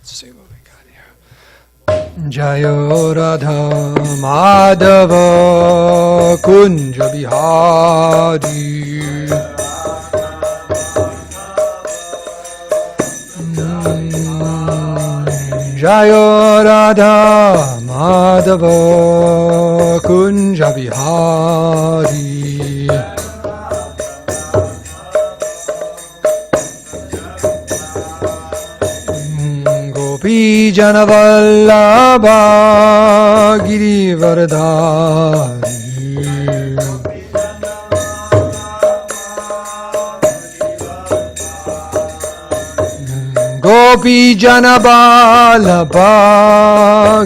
let's see what we got here. Jayo Radha Madhava Kunja Bihari Jayo Radha Madhava Kunja Bihari Gopi Janavallabha Girivardhari Gopi Janavallabha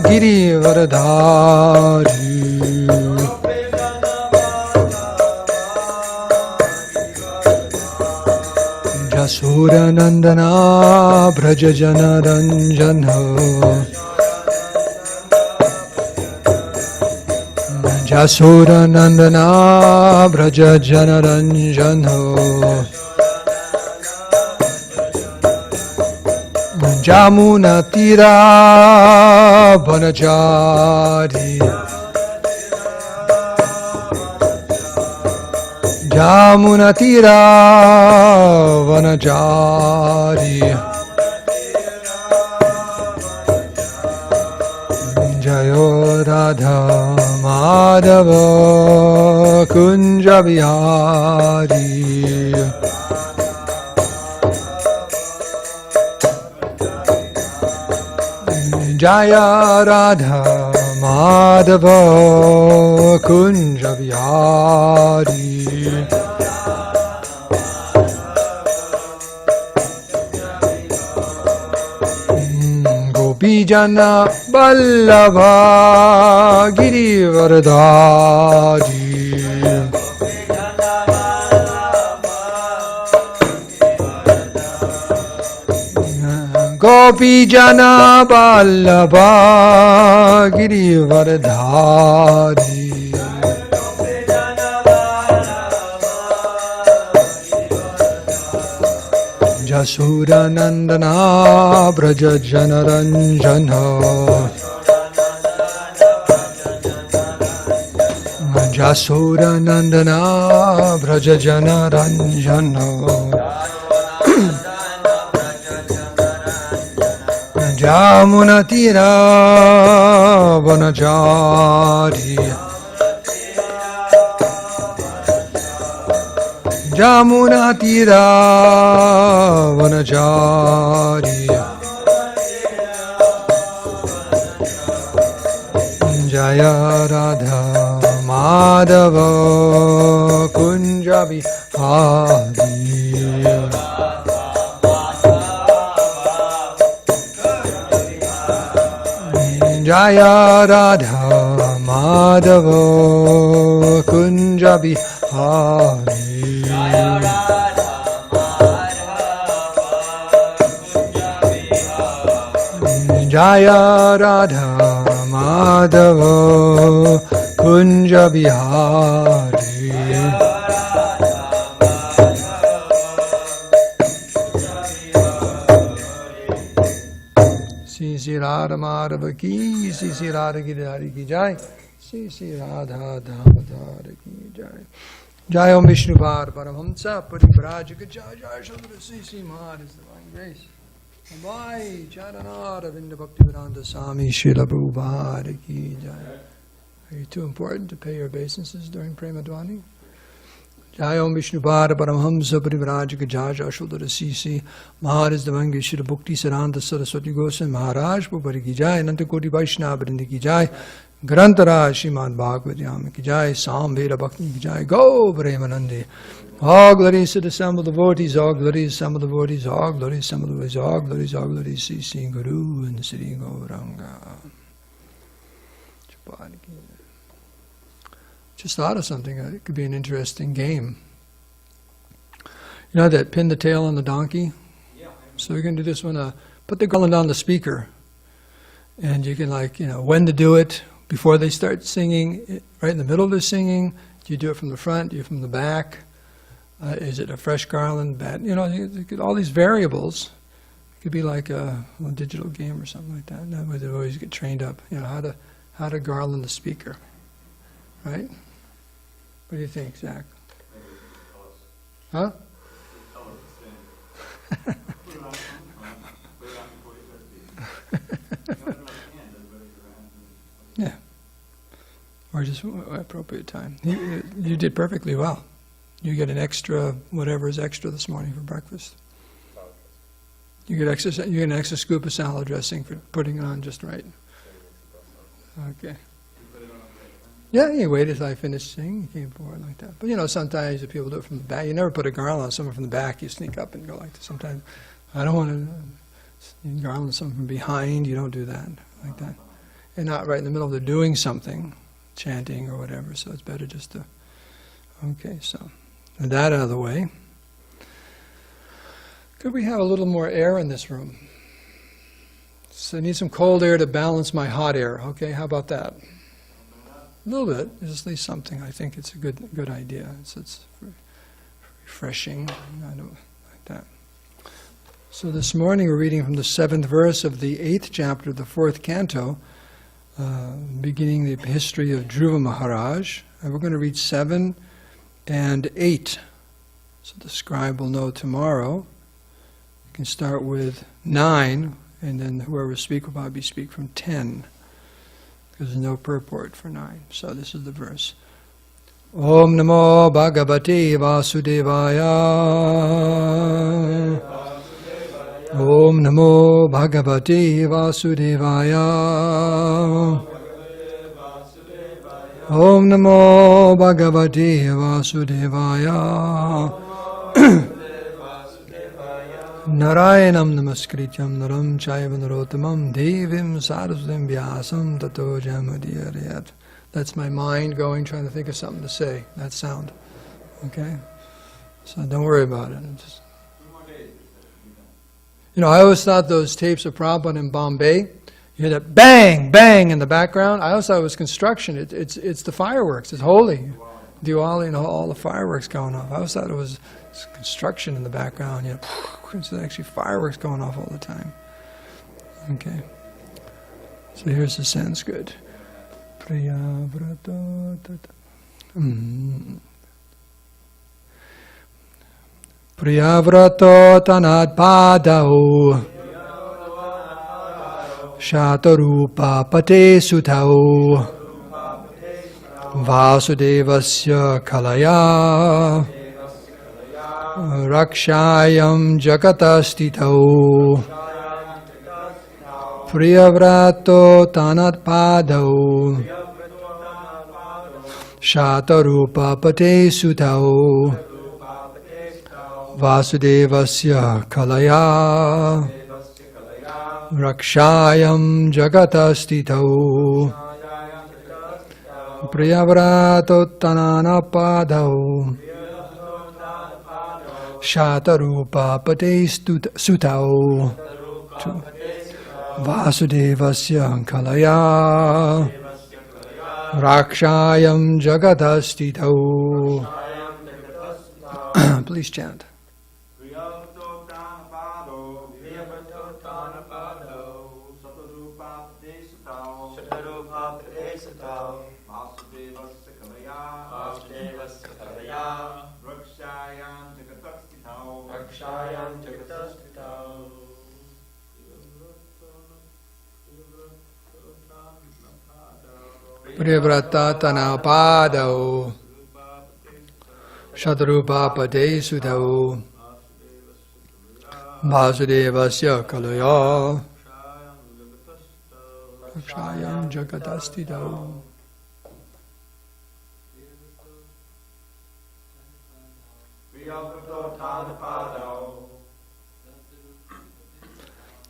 Girivardhari Jasuranandana Braja Janaranjana Jasuranandana Braja Janaranjana Jamuna Tira Vanachari Jamuna Tira Vanachari Jayo Radha Madhava Kunja Bihari Jaya Radha Madhava Kunja Bihari Gopi Jana Vallabha Girivardhari Gopi Jana Vallabha Girivardhari Jasuranandana Braja Janaranjana Jasuranandana Braja Janaranjana Jamuna Tira Vanachari Jamuna Tira Vanachari Jaya Radha Madhava Kunja Bihari Jaya Radha Madhava Kunja Bihari Jaya Radha Madhava Kunja Bihari Sri Radha Madhava ki, Sri Radha Giridhari ki jai, Sri Radha Damodar ki jai. Jai Om Vishnupada Paramhamsa Parivrajaka Jai Jai Shandra Sri Maharaj Divine Grace. Bye Charanara Vinda Bhaktivedanta Swami Srila Prabhupada ki jai. Are you too important to pay your obeisances during Prema Dwani? Jai Om Vishnupada Paramhamsa Parivrajaka Jai Jai Shandra Sri Maharaj Divine Grace Srila Bhakti Siddhanta Saraswati Goswami Maharaj Prabhupada ki jai. Anantakoti Vaishnava Vrinda ki jai. Grantara srimadbhagavatam ki jai, Samveda Bhakti ki jai, Go Premanande. All glories to the assembled devotees, all glories, assembled devotees, all glories, assembled devotees, all glories, Sri Guru and Sri Gauranga. Just thought of something, it could be an interesting game. You know that pin the tail on the donkey? Yeah. So we're going to do this one, put the garland on the speaker. And you can when to do it. Before they start singing, right in the middle of the singing, do you do it from the front, do you from the back? Is it a fresh garland, bad? All these variables. could be like a digital game or something like that. That way they always get trained up. You know how to garland the speaker, right? What do you think, Zach? Huh? Yeah. Or just appropriate time. You did perfectly well. You get an extra, whatever is extra this morning for breakfast. You get an extra scoop of salad dressing for putting it on just right. Okay. Yeah, you wait until I finish singing, you came forward like that. But you know, sometimes the people do it from the back. You never put a garland on someone from the back, you sneak up and go like this. Sometimes, I don't want to garland someone from behind, you don't do that, like that. And not right in the middle of the doing something, chanting or whatever, so it's better just to, okay, so, with that out of the way. Could we have a little more air in this room? So I need some cold air to balance my hot air, okay, how about that? A little bit, just at least something. I think it's a good idea. It's refreshing. I don't like that. So this morning we're reading from the 7th verse of the 8th chapter of the 4th canto, beginning the history of Dhruva Maharaj. And we're going to read 7 and 8. So the scribe will know tomorrow. You can start with 9, and then whoever speaks will probably speak from 10. Because there's no purport for 9. So this is the verse. Om Namo Bhagavate Vasudevaya. Om Namo Bhagavate Vasudevaya. Om Namo Bhagavate Vasudevaya. Narayanam namaskrityam naram chaiva narotamam devim sarasvatam vyasam tato jamadiyarayat. That's my mind going, trying to think of something to say. That sound. Okay? So don't worry about it. Just, you know, I always thought those tapes of Prabhupada in Bombay, you hear that bang, bang in the background. I always thought it was construction. It's the fireworks. It's holy. Diwali and all the fireworks going off. I always thought it was construction in the background. You know, it's actually fireworks going off all the time. Okay. So here's the Sanskrit. Priyavrato tanad padau Shatarupa pate sutau Vasudevasya kalaya Rakshayam jagatastitau Priyavrato tanat padau Shatarupa pate sutau Vasudevasya kalaya Rakshayam jagatastitau Priyavrato tanana padau Shatarupa pate sutau Vasudevasya kalaya Rakshayam jagatastitau. Please chant. Priyavrata tanapadau Shatarupa pade sudau Vasudevasya kalaya Rakshayam jagatastitau.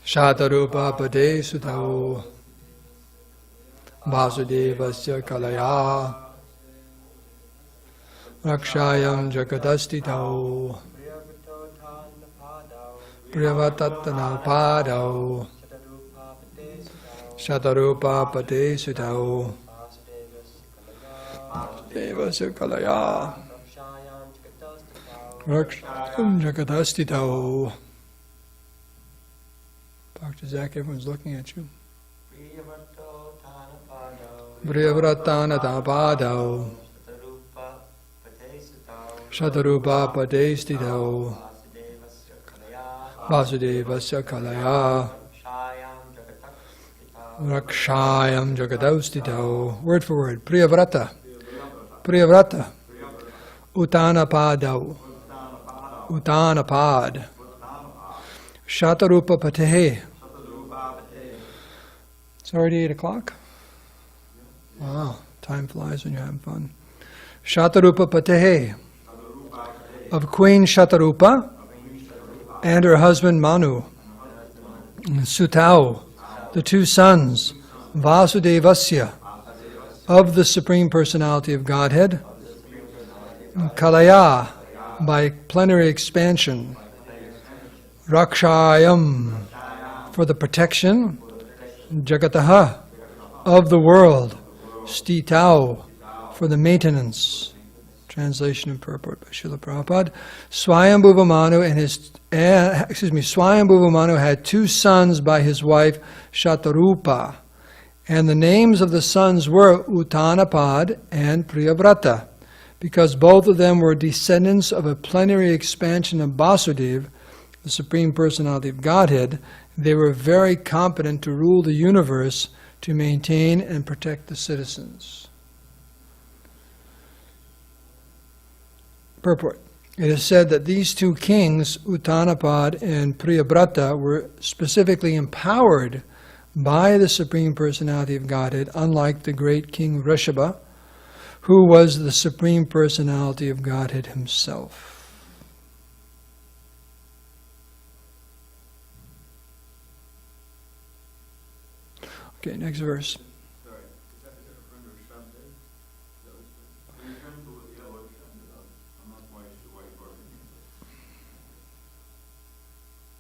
Shatarupa pade sudau Vasudevasya kalaya Rakshayam jagatastitau. Priyavatatana padau Shatarupa pate sudau Vasudevasya kalaya Rakshayam jagatastitau. Dr. Zach, everyone's looking at you. Vriyavratana Tapadao Shatarupa Padestidao Vasudevasya Kalaya Rakshayam Jagadaustidao. Word for word. Priyavrata. Priyavrata. Utanapadao. Utanapad. Shatarupa Patehe. It's already 8 o'clock? Wow, time flies when you're having fun. Shatarupa Patehe. Of Queen Shatarupa and her husband Manu. Sutau, the 2 sons, Vasudevasya, of the Supreme Personality of Godhead. Kalaya, by plenary expansion. Rakshayam, for the protection. Jagataha, of the world. Stitau, for the maintenance. Translation and purport by Srila Prabhupada. Swayambhuva Manu Swayambhuva Manu had 2 sons by his wife Shatarupa, and the names of the sons were Uttanapad and Priyavrata, because both of them were descendants of a plenary expansion of Vasudeva, the Supreme Personality of Godhead. They were very competent to rule the universe, to maintain and protect the citizens. Purport. It is said that these 2 kings, Uttanapad and Priyavrata, were specifically empowered by the Supreme Personality of Godhead, unlike the great King Rishabha, who was the Supreme Personality of Godhead himself. Okay, next verse. Sorry, is that a referring to Shabde? When you come to the yellow Shabde, I'm not quite sure why you're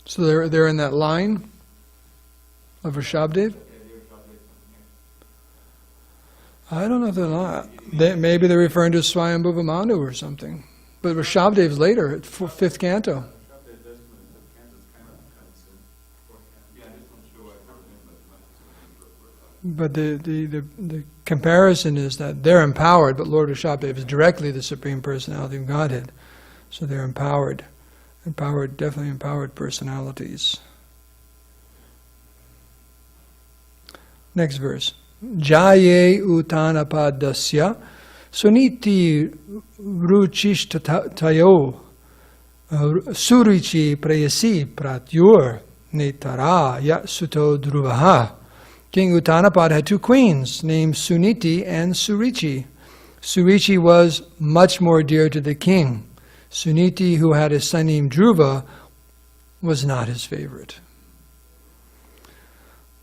So they're in that line of Rishabdev? I don't know if they're not. Maybe they're referring to Swayambhuva Manu or something. But Rishabdev's later, at 5th canto. But the comparison is that they're empowered, but Lord Rishabdev is directly the Supreme Personality of Godhead. So they're empowered, definitely empowered personalities. Next verse. Jaye Uttanapadasya Suniti Ruchishtayo Surichi Prayasi Pratyur Netara Yasuto Dhruvaha. King Uttanapad had 2 queens named Suniti and Surichi. Surichi was much more dear to the king. Suniti, who had a son named Dhruva, was not his favorite.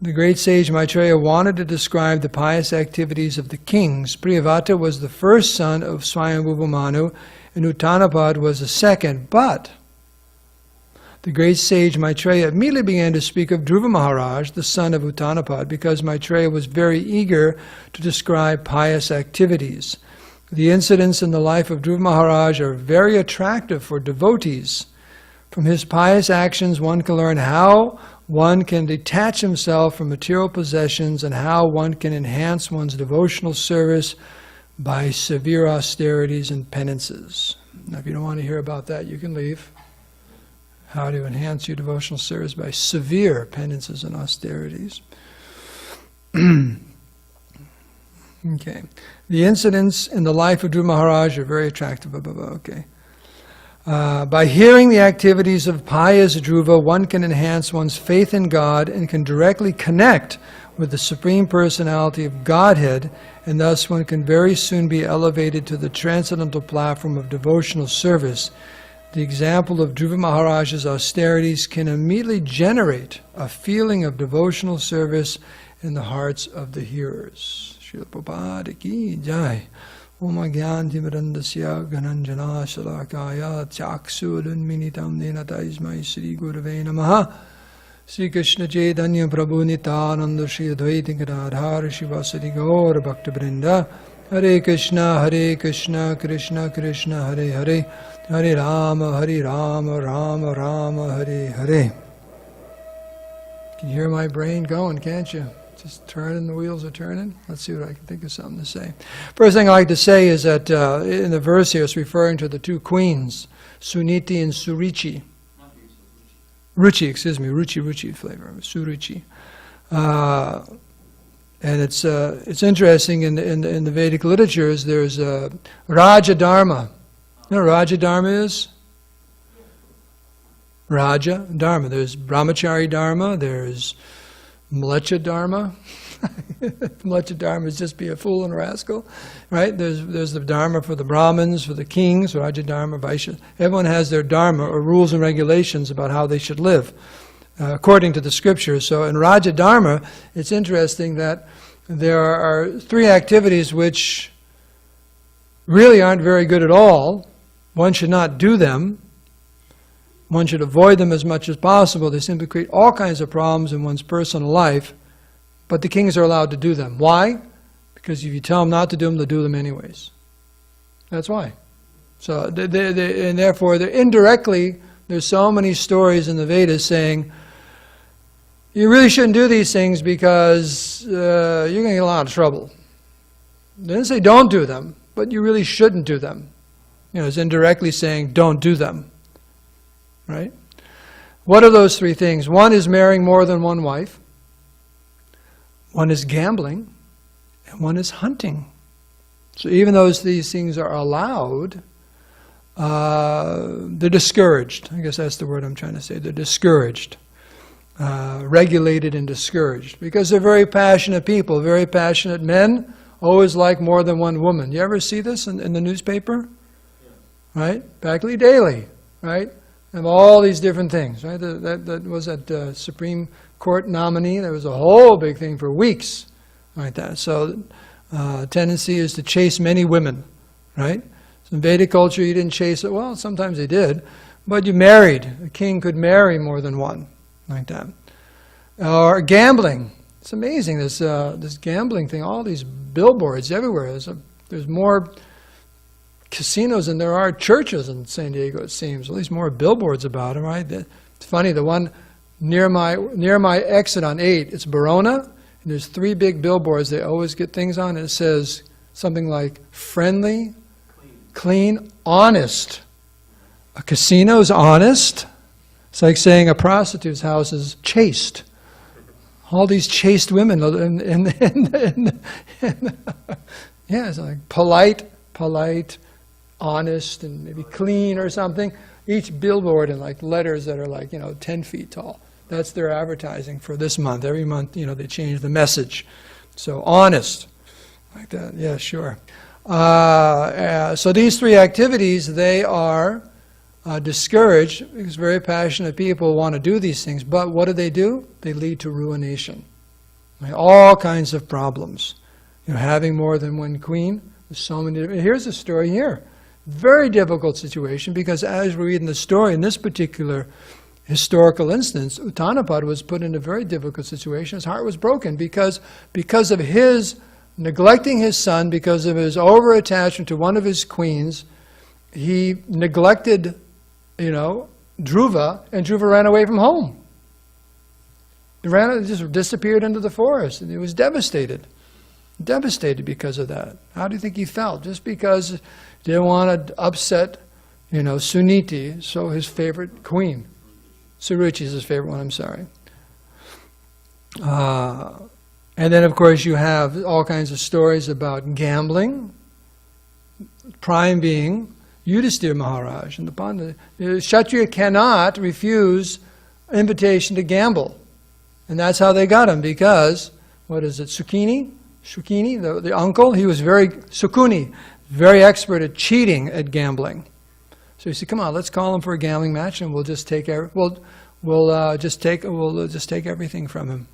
The great sage Maitreya wanted to describe the pious activities of the kings. Priyavrata was the first son of Swayambhuva Manu, and Uttanapad was the second, but the great sage Maitreya immediately began to speak of Dhruva Maharaj, the son of Uttanapad, because Maitreya was very eager to describe pious activities. The incidents in the life of Dhruva Maharaj are very attractive for devotees. From his pious actions, one can learn how one can detach himself from material possessions and how one can enhance one's devotional service by severe austerities and penances. Now, if you don't want to hear about that, you can leave. How to enhance your devotional service by severe penances and austerities. Okay. The incidents in the life of Dhruva Maharaj are very attractive. Okay. By hearing the activities of pious Dhruva, one can enhance one's faith in God and can directly connect with the Supreme Personality of Godhead, and thus one can very soon be elevated to the transcendental platform of devotional service. The example of Dhruva Maharaj's austerities can immediately generate a feeling of devotional service in the hearts of the hearers. Srila Prabhupada ki jai. Om Agyantimirandasya Gananjana Shalakaya Chaksurunminitam Nenata Ismai Sri Gurave Namaha. Sri Krishna Chaitanya Prabhu Nityananda Sri Advaita Gadadhar Shivasati Gaur Bhakta Vrinda. Hare Krishna, Krishna Krishna, Hare Hare, Hare Rama, Rama Rama, Hare Hare. can hear my brain going, can't you? Just turning, the wheels are turning. Let's see what I can think of something to say. First thing I like to say is that in the verse here, it's referring to the two queens, Suniti and Surichi. Ruchi flavor, Suruchi. And it's interesting in the Vedic literatures. There's Raja Dharma. You know what Raja Dharma is? Raja Dharma. There's Brahmachari Dharma. There's Mlecha Dharma. Mlecha Dharma is just be a fool and a rascal, right? There's the Dharma for the Brahmins, for the kings, Raja Dharma, Vaishya. Everyone has their Dharma or rules and regulations about how they should live, according to the scriptures. So in Raja Dharma, it's interesting that there are three activities which really aren't very good at all. One should not do them. One should avoid them as much as possible. They simply create all kinds of problems in one's personal life. But the kings are allowed to do them. Why? Because if you tell them not to do them, they'll do them anyways. That's why. So, and therefore, indirectly, there's so many stories in the Vedas saying, you really shouldn't do these things because you're going to get in a lot of trouble. They didn't say don't do them, but you really shouldn't do them. You know, it's indirectly saying don't do them. Right? What are those three things? One is marrying more than one wife. One is gambling, and one is hunting. So even though these things are allowed, they're discouraged. I guess that's the word I'm trying to say. They're discouraged, regulated and discouraged, because they're very passionate people. Very passionate men always like more than one woman. You ever see this in the newspaper? Yeah. Right? Practically daily, right? And all these different things, right? That was that Supreme Court nominee. There was a whole big thing for weeks like that. So tendency is to chase many women, right? So in Vedic culture, you didn't chase it. Well, sometimes they did, but you married. A king could marry more than one, like that. Or gambling. It's amazing, this gambling thing. All these billboards everywhere. There's more casinos than there are churches in SanDiego, it seems. At least more billboards about them, right? It's funny, the one near my exit on 8, it's Verona, and there's 3 big billboards they always get things on, and it says something like friendly, clean, honest. A casino's honest. It's like saying a prostitute's house is chaste. All these chaste women, yeah, it's like polite, honest, and maybe clean or something. Each billboard in like letters that are like 10 feet tall. That's their advertising for this month. Every month, they change the message. So honest, like that. Yeah, sure. So these 3 activities, they are discouraged because very passionate people want to do these things. But what do? They lead to ruination. Right? All kinds of problems. Having more than one queen. There's so many. Here's a story here. Very difficult situation, because as we read in the story, in this particular historical instance, Uttanapad was put in a very difficult situation. His heart was broken because of his neglecting his son, because of his over-attachment to one of his queens. He neglected, Dhruva, and Dhruva ran away from home. He just disappeared into the forest, and he was devastated. Devastated because of that. How do you think he felt? Just because he didn't want to upset, Suniti, so his favorite queen. Suruchi is his favorite one, I'm sorry. And then, of course, you have all kinds of stories about gambling. Prime being Yudhisthira Maharaj. And the Kshatriya cannot refuse invitation to gamble. And that's how they got him, because, Shukini, the uncle, he was Sukuni, very expert at cheating at gambling. So he said, "Come on, let's call him for a gambling match, and we'll just take we'll just take everything from him,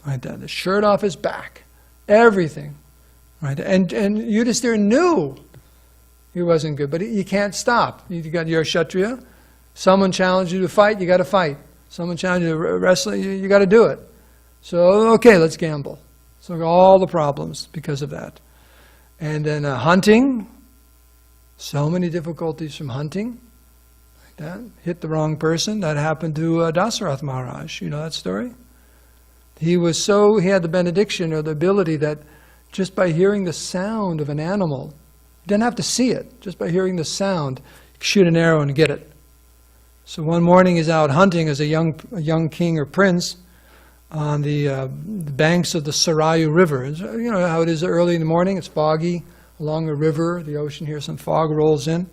like that. The shirt off his back, everything, right? And Yudhisthira knew he wasn't good, but you can't stop. You're a Kshatriya. Someone challenged you to fight, you got to fight. Someone challenged you to wrestle, you got to do it. So okay, let's gamble." So all the problems because of that. And then hunting, so many difficulties from hunting. Like that. Hit the wrong person. That happened to Dasarath Maharaj. You know that story? He had the benediction or the ability that just by hearing the sound of an animal, you didn't have to see it, just by hearing the sound, shoot an arrow and get it. So one morning he's out hunting as a young king or prince on the banks of the Sarayu River. You know how it is early in the morning, it's foggy along a river, the ocean here, some fog rolls in.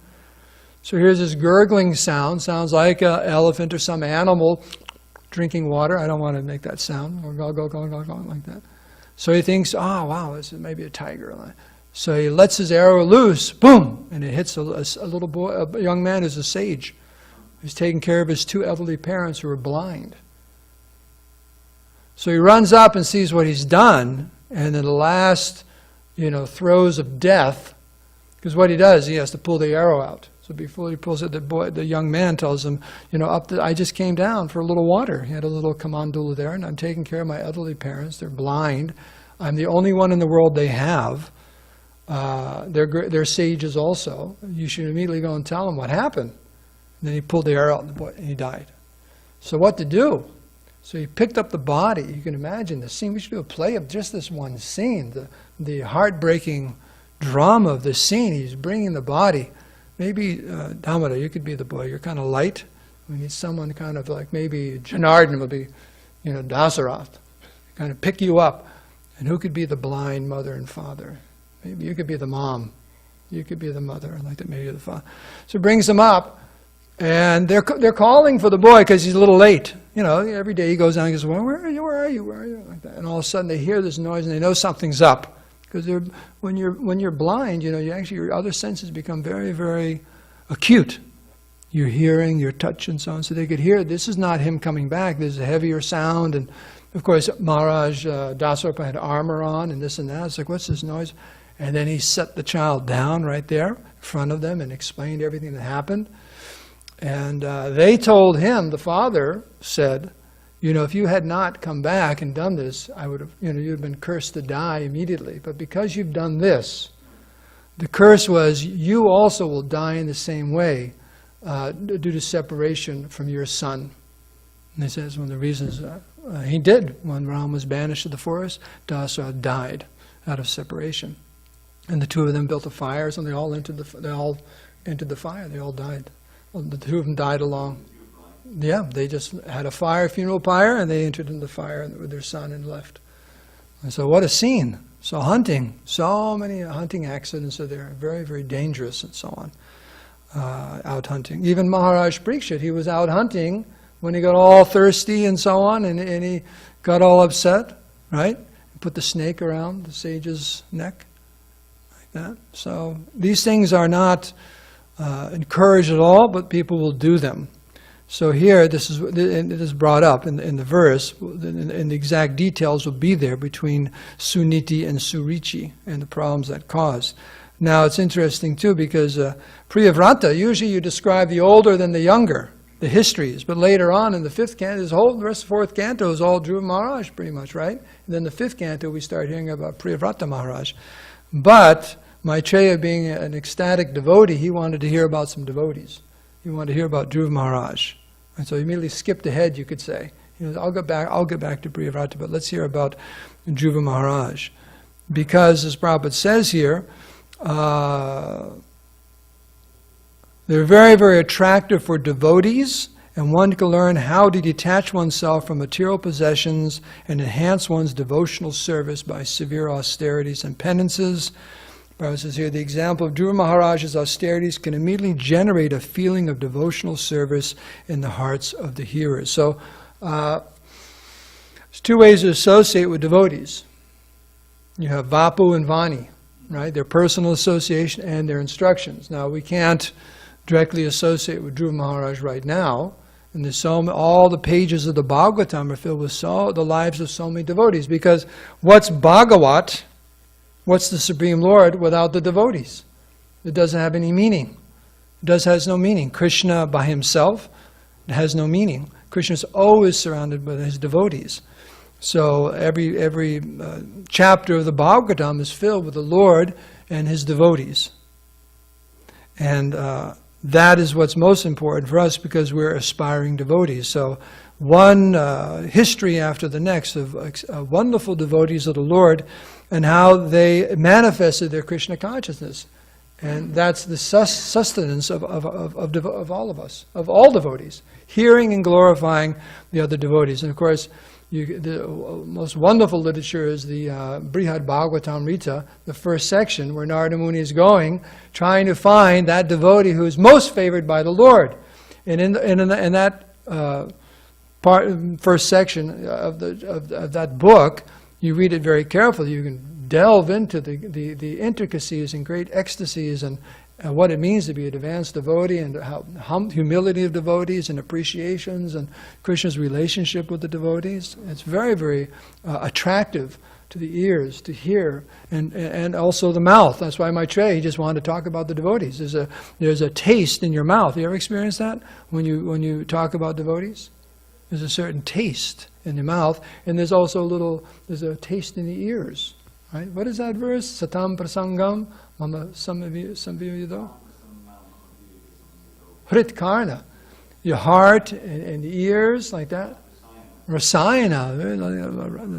So here's this gurgling sound, sounds like an elephant or some animal drinking water. I don't want to make that sound, or go like that. So he thinks, oh wow, this is maybe a tiger. So he lets his arrow loose, boom, and it hits a little boy, a young man who's a sage. He's taking care of his two elderly parents who are blind. So he runs up and sees what he's done, and in the last, throes of death, because what he does, he has to pull the arrow out. So before he pulls it, the young man tells him, I just came down for a little water. He had a little kamandula there, and I'm taking care of my elderly parents. They're blind. I'm the only one in the world they have. They're sages also. You should immediately go and tell them what happened. And then he pulled the arrow out, and he died. So what to do? So he picked up the body. You can imagine the scene. We should do a play of just this one scene, the heartbreaking drama of this scene. He's bringing the body. Maybe, Damodar, you could be the boy. You're kind of light. We need someone kind of like, maybe Janardhan will be, Dasarath, kind of pick you up. And who could be the blind mother and father? Maybe you could be the mom. You could be the mother, like that, maybe the father. So he brings them up, and they're calling for the boy because he's a little late. Every day he goes down and goes, well, where are you? Where are you? Where are you? Like that. And all of a sudden they hear this noise and they know something's up. Because when you're blind, your other senses become very, very acute. Your hearing, your touch, and so on. So they could hear, this is not him coming back. There's a heavier sound. And of course, Maharaj Dasarpa had armor on and this and that. It's like, what's this noise? And then he set the child down right there in front of them and explained everything that happened. And they told him, the father said, if you had not come back and done this, I would have, you'd have been cursed to die immediately. But because you've done this, the curse was you also will die in the same way due to separation from your son. And he says one of the reasons he did. When Ram was banished to the forest, Dasara died out of separation. And the two of them built a fire, so they all entered the fire. They all died. Well, the two of them died along. Yeah, they just had a funeral pyre, and they entered into the fire with their son and left. And so what a scene. So hunting, so many hunting accidents are there, very, very dangerous and so on, out hunting. Even Maharaj Parikshit, he was out hunting when he got all thirsty and so on, and he got all upset, right? He put the snake around the sage's neck, like that. So these things are not encouraged at all, but people will do them. So here, it is brought up in the verse, and the exact details will be there between Suniti and Surichi and the problems that cause. Now it's interesting too because Priyavrata, usually you describe the older than the younger, the histories, but later on in the fifth canto, the rest of the fourth canto is all Dhruva Maharaj pretty much, right? And then the fifth canto we start hearing about Priyavrata Maharaj. But Maitreya being an ecstatic devotee, he wanted to hear about some devotees. You want to hear about Dhruva Maharaj. And so he immediately skipped ahead, you could say. I'll get back to Priyavrata, but let's hear about Dhruva Maharaj. Because, as Prabhupada says here, they're very, very attractive for devotees, and one can learn how to detach oneself from material possessions and enhance one's devotional service by severe austerities and penances. Prabhupada says here, the example of Dhruva Maharaj's austerities can immediately generate a feeling of devotional service in the hearts of the hearers. So, there's two ways to associate with devotees. You have Vapu and Vani, right? Their personal association and their instructions. Now, we can't directly associate with Dhruva Maharaj right now. And there's all the pages of the Bhagavatam are filled with the lives of so many devotees. Because what's Bhagavat? What's the Supreme Lord without the devotees? It doesn't have any meaning. It has no meaning. Krishna by himself has no meaning. Krishna is always surrounded by his devotees. So every chapter of the Bhagavatam is filled with the Lord and his devotees. And that is what's most important for us because we're aspiring devotees. So one history after the next of wonderful devotees of the Lord and how they manifested their Krishna consciousness. And that's the sustenance of all of us, of all devotees, hearing and glorifying the other devotees. And of course, the most wonderful literature is the Brihad Bhagavatam Rita, the first section, where Narada Muni is going, trying to find that devotee who is most favored by the Lord. And in that first section of that book, you read it very carefully. You can delve into the intricacies and great ecstasies and what it means to be an advanced devotee and how humility of devotees and appreciations and Krishna's relationship with the devotees. It's very, very attractive to the ears to hear and also the mouth. That's why Maitreya, he just wanted to talk about the devotees. There's a taste in your mouth. You ever experienced that when you talk about devotees? There's a certain taste in the mouth, and there's also there's a taste in the ears. Right? What is that verse? Satam prasangam mama samvivido? Hrit karna. Your heart and the ears, like that. Rasayana,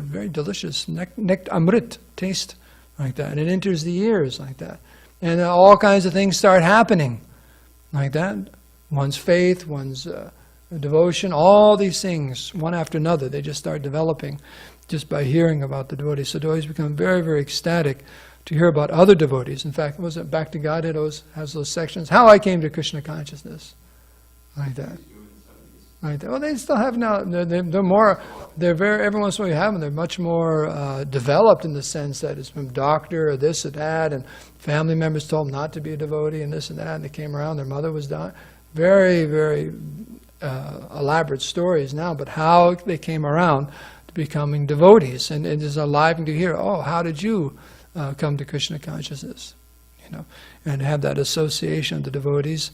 very delicious. Amrit, taste, like that. And it enters the ears, like that. And all kinds of things start happening, like that. One's faith, one's devotion, all these things, one after another, they just start developing just by hearing about the devotees. So devotees become very, very ecstatic to hear about other devotees. In fact, was it Back to Godhead has those sections? How I came to Krishna consciousness, like that. Right. Well, they still have now. They're more. They're very. Every once in a while you have them. They're much more developed in the sense that it's from doctor or this or that, and family members told them not to be a devotee and this and that, and they came around. Their mother was dying. Very, very elaborate stories now, but how they came around to becoming devotees, and it is enlivening to hear. Oh, how did you come to Krishna consciousness? And have that association of the devotees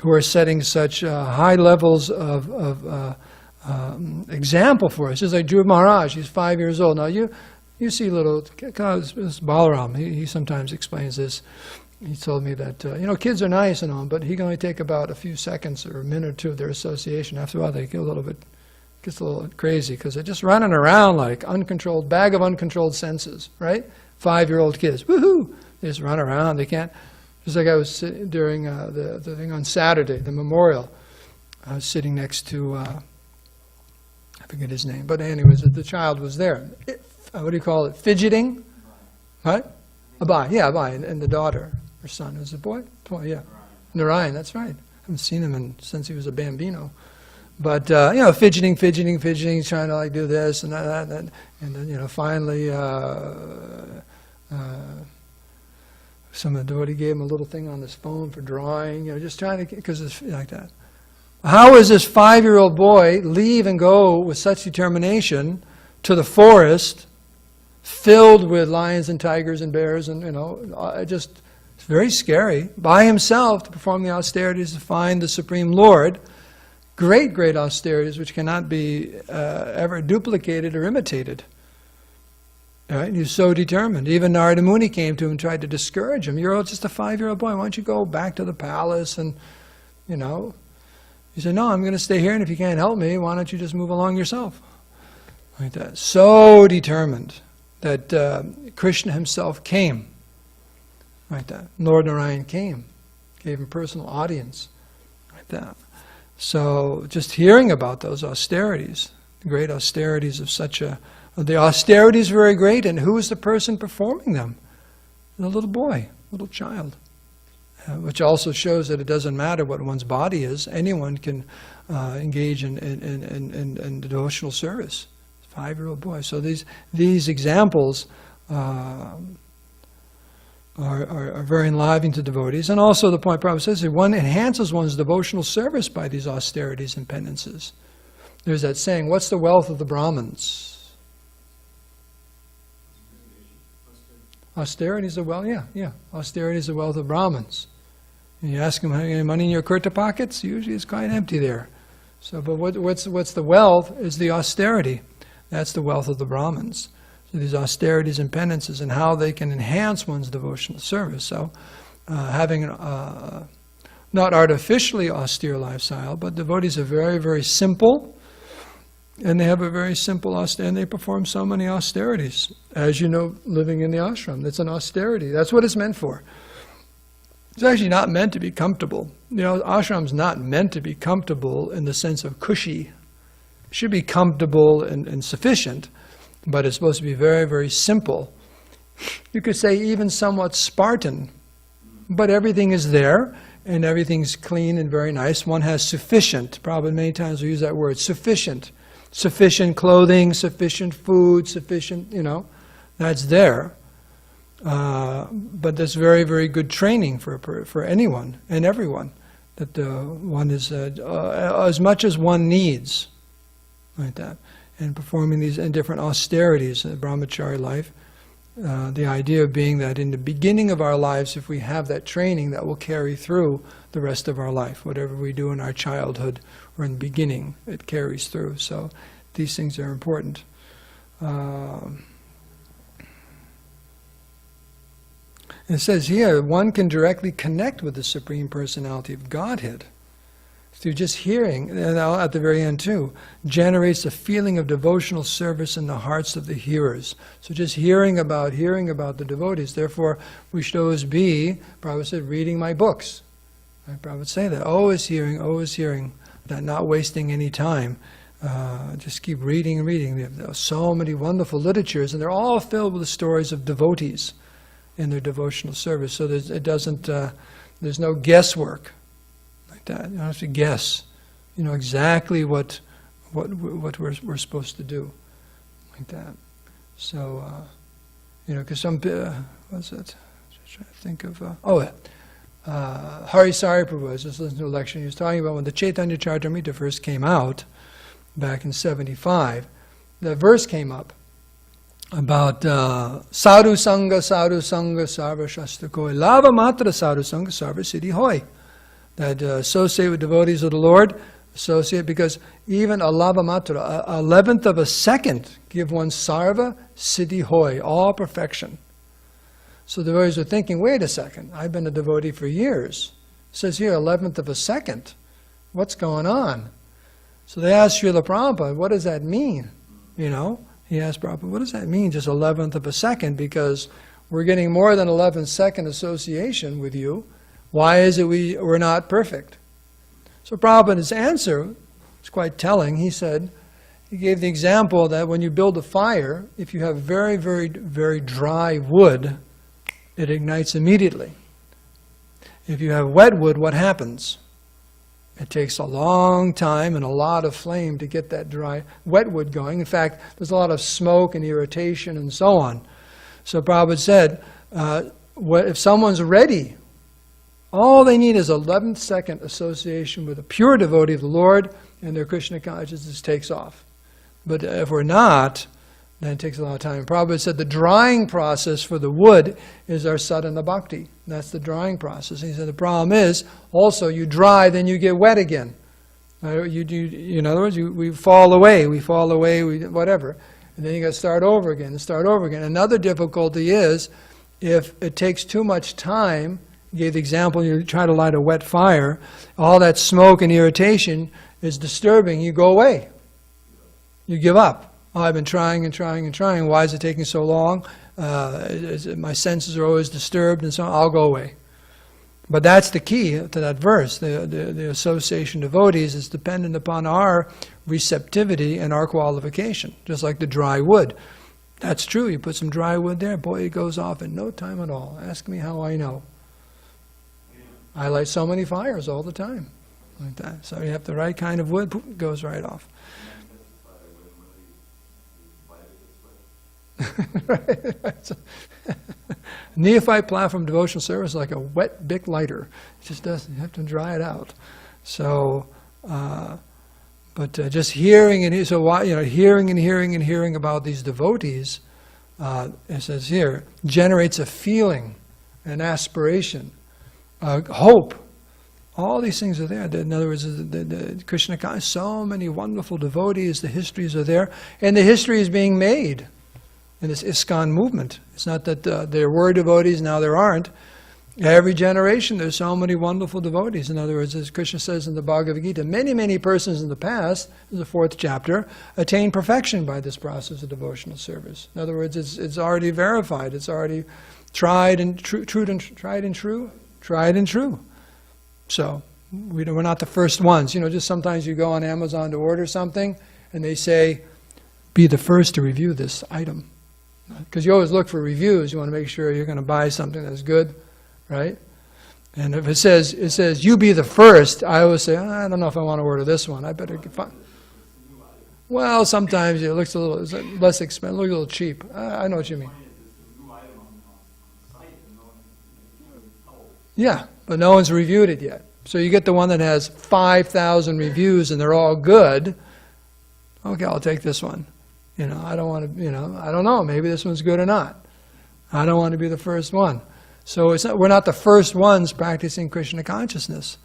who are setting such high levels of example for us. Just like Dhruv Maharaj, he's 5 years old. Now you see little, Balaram, he sometimes explains this. He told me that, kids are nice and all, but he can only take about a few seconds or a minute or two of their association. After a while they get gets a little crazy because they're just running around like bag of uncontrolled senses, right? 5-year-old kids, woohoo! They just run around, they can't. Just like I was sitting during the thing on Saturday, the memorial. I was sitting next to, I forget his name, but anyways, the child was there. What do you call it? Fidgeting? What? Abai, and the daughter, her son, was a boy? Yeah. Narayan, that's right. I haven't seen him since he was a bambino. But, fidgeting, trying to do this and that, and then, finally, some of the devotee gave him a little thing on his phone for drawing, just trying to, because it's like that. How is this 5-year-old boy leave and go with such determination to the forest filled with lions and tigers and bears and, it's very scary, by himself to perform the austerities to find the Supreme Lord. Great, great austerities which cannot be ever duplicated or imitated. Right? He's so determined. Even Narada Muni came to him and tried to discourage him. You're just a 5-year-old boy. Why don't you go back to the palace? And, He said, no, I'm going to stay here, and if you can't help me, why don't you just move along yourself? Like that. So determined that Krishna himself came. Like that. Lord Narayan came. Gave him personal audience. Like that. So just hearing about those austerities, the great austerities of the austerities are very great, and who is the person performing them? The little boy, little child. Which also shows that it doesn't matter what one's body is. Anyone can engage in devotional service. 5-year-old boy. So these examples are very enlivening to devotees. And also the point Prabhu says, one enhances one's devotional service by these austerities and penances. There's that saying, what's the wealth of the Brahmins? Austerity is the wealth, yeah. Austerity is the wealth of Brahmins. And you ask them, have you any money in your kurta pockets? Usually it's quite empty there. So, but what's the wealth is the austerity. That's the wealth of the Brahmins. So these austerities and penances and how they can enhance one's devotional service. So having not artificially austere lifestyle, but devotees are very, very simple, and they have a very simple austere, and they perform so many austerities. As you know, living in the ashram, that's an austerity. That's what it's meant for. It's actually not meant to be comfortable. Ashram's not meant to be comfortable in the sense of cushy. It should be comfortable and sufficient, but it's supposed to be very, very simple. You could say even somewhat Spartan, but everything is there, and everything's clean and very nice. One has sufficient, probably many times we use that word, sufficient. Sufficient clothing, sufficient food, sufficient, that's there. But that's very, very good training for anyone and everyone. That one is as much as one needs, like that. And performing these different austerities in the brahmachari life. The idea being that in the beginning of our lives, if we have that training, that will carry through the rest of our life. Whatever we do in our childhood or in the beginning, it carries through. So these things are important. It says here, one can directly connect with the Supreme Personality of Godhead through just hearing, and at the very end too, generates a feeling of devotional service in the hearts of the hearers. So just hearing about the devotees. Therefore, we should always be, Prabhu said, reading my books. Prabhu would say that, always hearing, that not wasting any time. Just keep reading and reading. There are so many wonderful literatures, and they're all filled with the stories of devotees in their devotional service. So there's no guesswork like that. You don't have to guess. You know exactly what we're supposed to do, like that. So because some what's it? Just trying to think of Harisari Prabhu. I was just listening to a lecture. He was talking about when the Chaitanya Charitamrita first came out back in '75. The verse came up about sadhu sangha sarva shastra koi lava matra sadhu sangha sarva siddhi hoy. That associate with devotees of the Lord, associate, because even a lava matra, a 11th of a second, give one sarva siddhi hoy, all perfection. So the devotees are thinking, wait a second, I've been a devotee for years. It says here 11th of a second. What's going on? So they asked Srila Prabhupada, what does that mean? He asked Prabhupada, what does that mean, just 11th of a second? Because we're getting more than 11 second association with you. Why is it we're not perfect? So Prabhupada's answer is quite telling. He gave the example that when you build a fire, if you have very, very, very dry wood, it ignites immediately. If you have wet wood, what happens? It takes a long time and a lot of flame to get that dry wet wood going. In fact, there's a lot of smoke and irritation and so on. So Prabhupada said, if someone's ready, all they need is 11th second association with a pure devotee of the Lord, and their Krishna consciousness takes off. But if we're not, then it takes a lot of time. Prabhupada said the drying process for the wood is our sadhana bhakti. That's the drying process. He said the problem is, also you dry, then you get wet again. In other words, we fall away, whatever. And then you got to start over again and start over again. Another difficulty is, if it takes too much time, you gave the example, you try to light a wet fire, all that smoke and irritation is disturbing, you go away. You give up. Oh, I've been trying and trying and trying. Why is it taking so long? My senses are always disturbed and so on. I'll go away. But that's the key to that verse. The association of devotees is dependent upon our receptivity and our qualification, just like the dry wood. That's true. You put some dry wood there, boy, it goes off in no time at all. Ask me how I know. I light so many fires all the time, like that. So you have the right kind of wood, poof, it goes right off. Right. Neophyte platform devotional service is like a wet Bic lighter. It just doesn't, you have to dry it out. So, just hearing and hearing about these devotees, it says here, generates a feeling, an aspiration, hope. All these things are there. In other words, the Krishna consciousness, so many wonderful devotees, the histories are there, and the history is being made in this ISKCON movement. It's not that there were devotees, now there aren't. Every generation, there's so many wonderful devotees. In other words, as Krishna says in the Bhagavad Gita, many, many persons in the past, in the 4th chapter, attained perfection by this process of devotional service. In other words, it's already verified. It's already tried and true. So we're not the first ones. Just sometimes you go on Amazon to order something, and they say, be the first to review this item. Because you always look for reviews. You want to make sure you're going to buy something that's good. Right? And if it says, you be the first, I always say, I don't know if I want to order this one. I better find. Well, sometimes it looks a little less expensive, looks a little cheap. I know what you mean. Yeah, but no one's reviewed it yet. So you get the one that has 5,000 reviews and they're all good. Okay, I'll take this one. I don't want to, I don't know, maybe this one's good or not. I don't want to be the first one. So we're not the first ones practicing Krishna consciousness.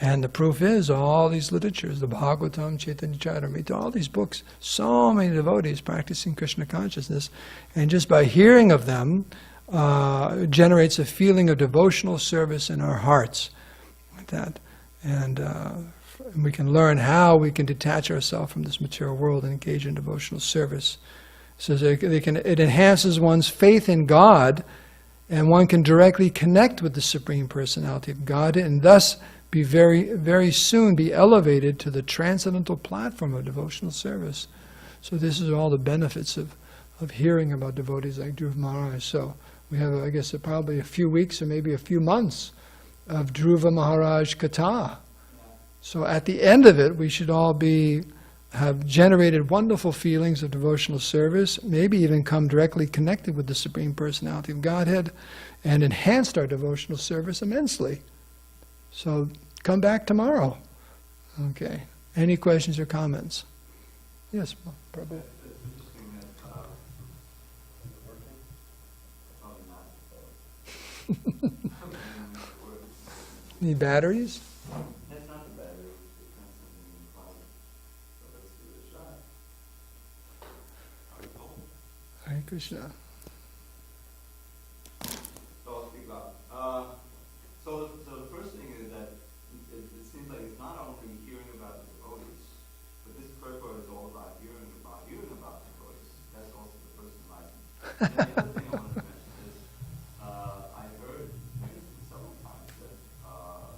And the proof is all these literatures, the Bhagavatam, Chaitanya Charitamrita, all these books, so many devotees practicing Krishna consciousness. And just by hearing of them, generates a feeling of devotional service in our hearts. Like that. And we can learn how we can detach ourselves from this material world and engage in devotional service. So it enhances one's faith in God, and one can directly connect with the Supreme Personality of God, and thus be very, very soon be elevated to the transcendental platform of devotional service. So this is all the benefits of hearing about devotees like Dhruva Maharaj. So we have, I guess, probably a few weeks or maybe a few months of Dhruva Maharaj Katha. So at the end of it, we should all have generated wonderful feelings of devotional service, maybe even come directly connected with the Supreme Personality of Godhead, and enhanced our devotional service immensely. So come back tomorrow. Okay. Any questions or comments? Yes, Prabhu. Need batteries? Hare Krishna. So I'll speak loud. So the first thing is that it seems like it's not only hearing about the devotees, but this purport is all about hearing about the devotees. That's also the first enlightenment. And the other thing I wanted to mention is, I heard several times that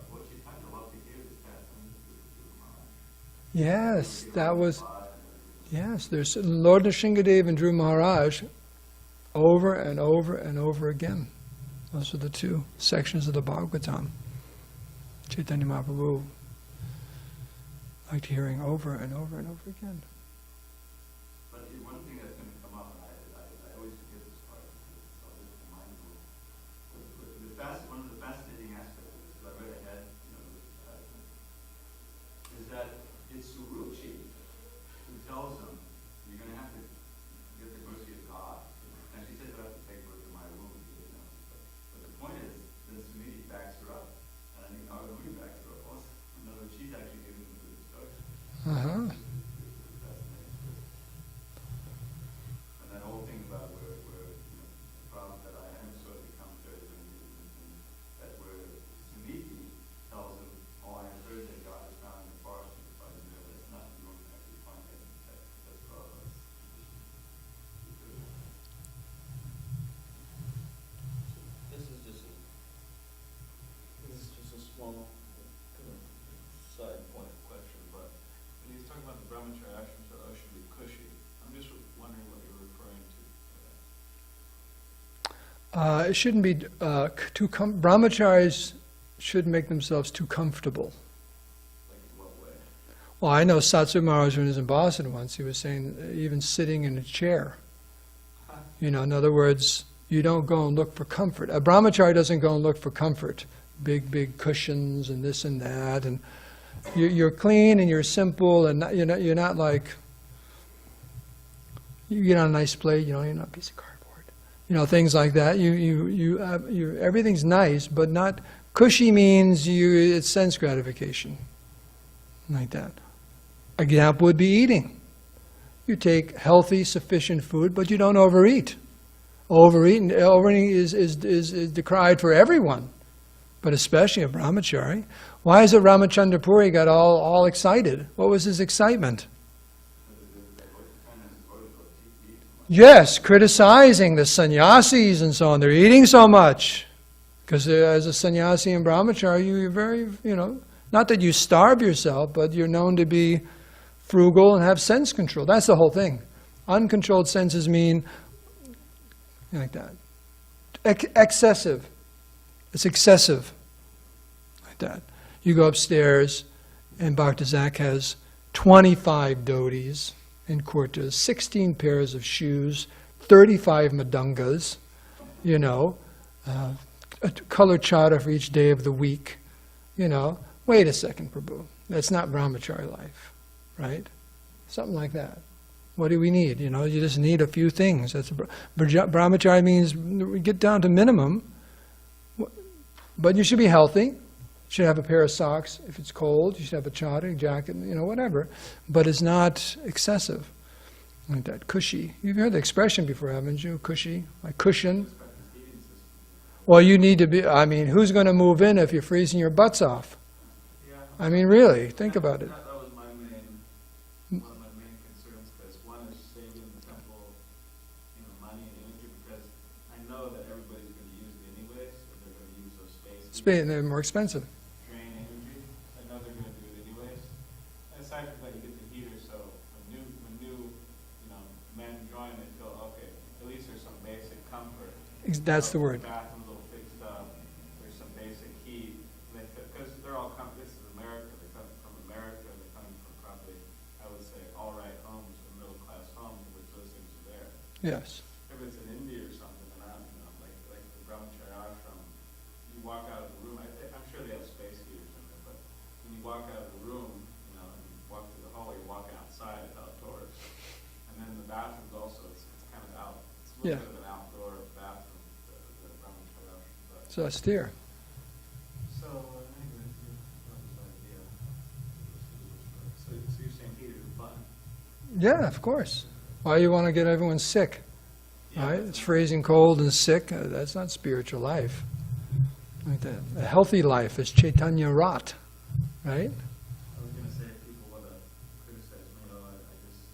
what you kind of love to hear is testimony to the Maharaj. Yes, that was. Yes, there's Lord Nrsingadev and Dhruva Maharaj over and over and over again. Those are the two sections of the Bhagavatam. Chaitanya Mahaprabhu liked hearing over and over and over again. But one thing that's going to come up, and I always forget this part, because I'll just remind you. One of the fascinating aspects of this, I read ahead, is that it's Suruchi who tells them, you're going to have to get the mercy of God. And she says, I have to take her to my room. But the point is, that Sumiti backs her up. And I think Nagaruni backs her up also. In other words, she's actually giving them the instruction. Uh-huh. And that whole thing about where the problem that I am sort of become very that where Sumiti tells him, oh, I have heard that God is found in the forest and by the river. That's not, you don't actually find that. That's for all of us. This is just a small kind of side point question, but when he's talking about the brahmachari actions that should be cushy, I'm just wondering what you're referring to. It shouldn't be brahmacharis shouldn't make themselves too comfortable. Like in what way? Well, I know Satsu Maharaj when he was in Boston once, he was saying even sitting in a chair. In other words, you don't go and look for comfort. A brahmachari doesn't go and look for comfort. Big cushions and this and that. And you're clean and you're simple and you're not like, you get on a nice plate, you're not a piece of cardboard. Things like that. Everything's nice, but not cushy means it's sense gratification. Like that. Example would be eating. You take healthy, sufficient food, but you don't overeat. Overeating is decried for everyone. but especially a brahmachari. Why is it Ramachandra Puri got all excited? What was his excitement? Yes, criticizing the sannyasis and so on. They're eating so much. Because as a sannyasi and brahmachari, you're very, not that you starve yourself, but you're known to be frugal and have sense control. That's the whole thing. Uncontrolled senses mean like that. Excessive. It's excessive. Like that. You go upstairs and Bhaktizak has 25 dhotis and kurtas, 16 pairs of shoes, 35 madangas, a color chata for each day of the week. Wait a second, Prabhu. That's not brahmachari life, right? Something like that. What do we need? You just need a few things. That's brahmachari means we get down to minimum, but you should be healthy. You should have a pair of socks if it's cold. You should have a chata, jacket, whatever. But it's not excessive. Like that, cushy. You've heard the expression before, haven't you? Cushy, like cushion. Well, you need to be, who's going to move in if you're freezing your butts off? Yeah. Really, think about it. That was one of my main concerns, because one is saving the temple, money and energy, because I know that everybody's going to use it anyways, and they're going to use those spaces. They're more expensive. Drain energy. I know they're going to do it anyways. And aside from that, you get the heater, so when new men join, they feel, okay, at least there's some basic comfort. That's the word. Bathrooms all fixed up. There's some basic heat. Because they're all this is America. They're coming from America. They're coming from probably, I would say, all right homes or middle class homes, which those things are there. Yes. If it's in India or something, and like the brahmachari ashram, you walk out of the room. I'm sure they have space heaters in there, but when you walk out of the room, and you walk through the hallway, you're walking outside, it's outdoors. And then the bathrooms also, it's kind of out. It's a little bit of an outdoor bathroom, the brahmachari ashram. But So austere. so anyway, what was the idea? So you're saying heaters are fun? Yeah, of course. Why you want to get everyone sick? Right? It's freezing cold and sick. That's not spiritual life. Like that. A healthy life is Chaitanya Rat, right? I was going to say, if people want to criticize me, I just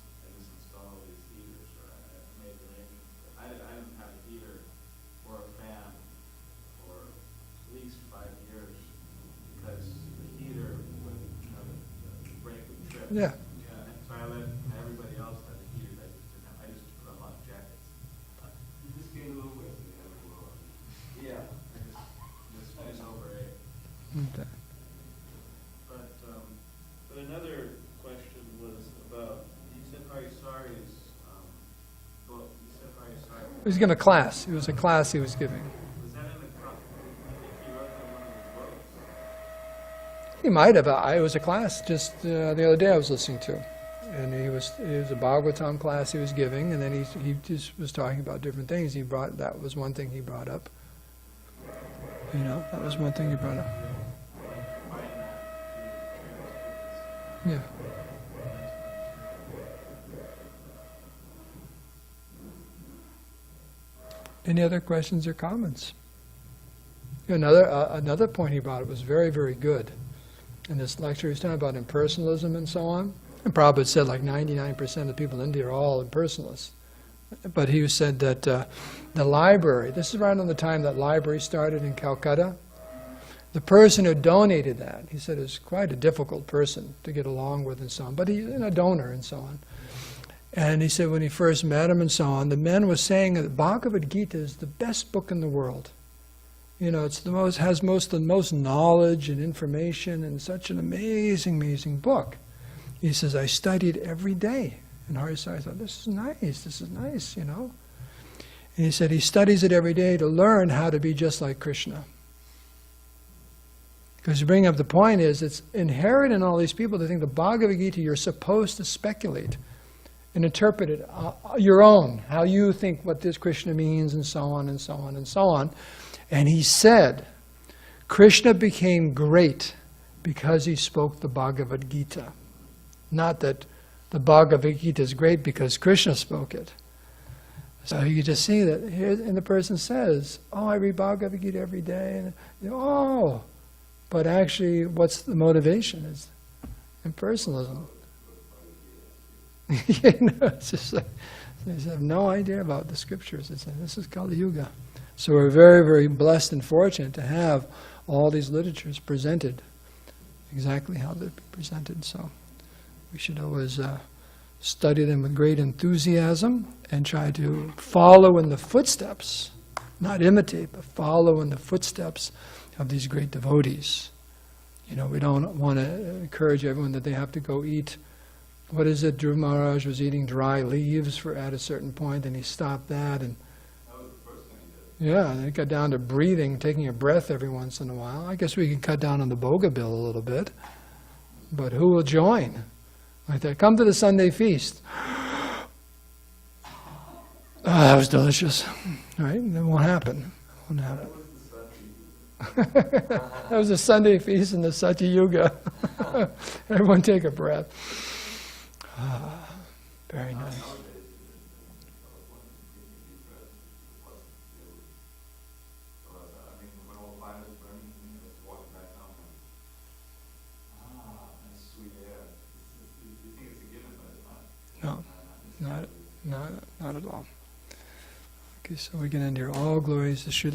install these heaters, or I made arrangements. I didn't have a heater or a fan for at least 5 years, because the heater would, the break would trip. Yeah. So I let everybody else have the heaters. I just put on a lot of jackets. You just gain a little weight, so you have a little. Yeah, I just overate. Okay. But another question was about, you said Harisari's book. You said Harisari. He was giving a class. It was a class he was giving. Was that in the I think he wrote that one of his books. He might have. It was a class just the other day I was listening to. And it was a Bhagavatam class he was giving, and then he just was talking about different things. That was one thing he brought up. That was one thing he brought up. Yeah. Any other questions or comments? Another point he brought up was very, very good. In this lecture, he was talking about impersonalism and so on. And Prabhupada said like 99% of the people in India are all impersonalists. But he said that the library, this is right on the time that library started in Calcutta, the person who donated that, he said, is quite a difficult person to get along with and so on, but he's a donor and so on. And he said when he first met him and so on, the men were saying that Bhagavad Gita is the best book in the world. It's the most knowledge and information, and such an amazing, amazing book. He says, I studied every day. And Harisari thought, this is nice, And he said he studies it every day to learn how to be just like Krishna. Because to bring up the point is, it's inherent in all these people to think the Bhagavad Gita, you're supposed to speculate and interpret it your own, how you think what this Krishna means, and so on and so on and so on. And he said, Krishna became great because he spoke the Bhagavad Gita. Not that the Bhagavad Gita is great because Krishna spoke it. So you can just see that here, and the person says, "Oh, I read Bhagavad Gita every day," and oh, but actually, what's the motivation? Is impersonalism. It's just like, they have no idea about the scriptures. This is Kali Yuga. So we're very, very blessed and fortunate to have all these literatures presented exactly how they're presented. So we should always study them with great enthusiasm and try to follow in the footsteps, not imitate, but follow in the footsteps of these great devotees. You know, we don't want to encourage everyone that they have to go eat. What is it? Dhruva Maharaj was eating dry leaves at a certain point, and he stopped that. And That was the first thing he did. yeah, and it got down to breathing, taking a breath every once in a while. I guess we can cut down on the boga bill a little bit. But who will join? Like that. Come to the Sunday feast. That was delicious. Right? That won't happen. Won't happen. That was a Sunday feast in the Satya Yuga. Everyone take a breath. Very nice. No, not at all. Okay, so we can end here. All glories to Srila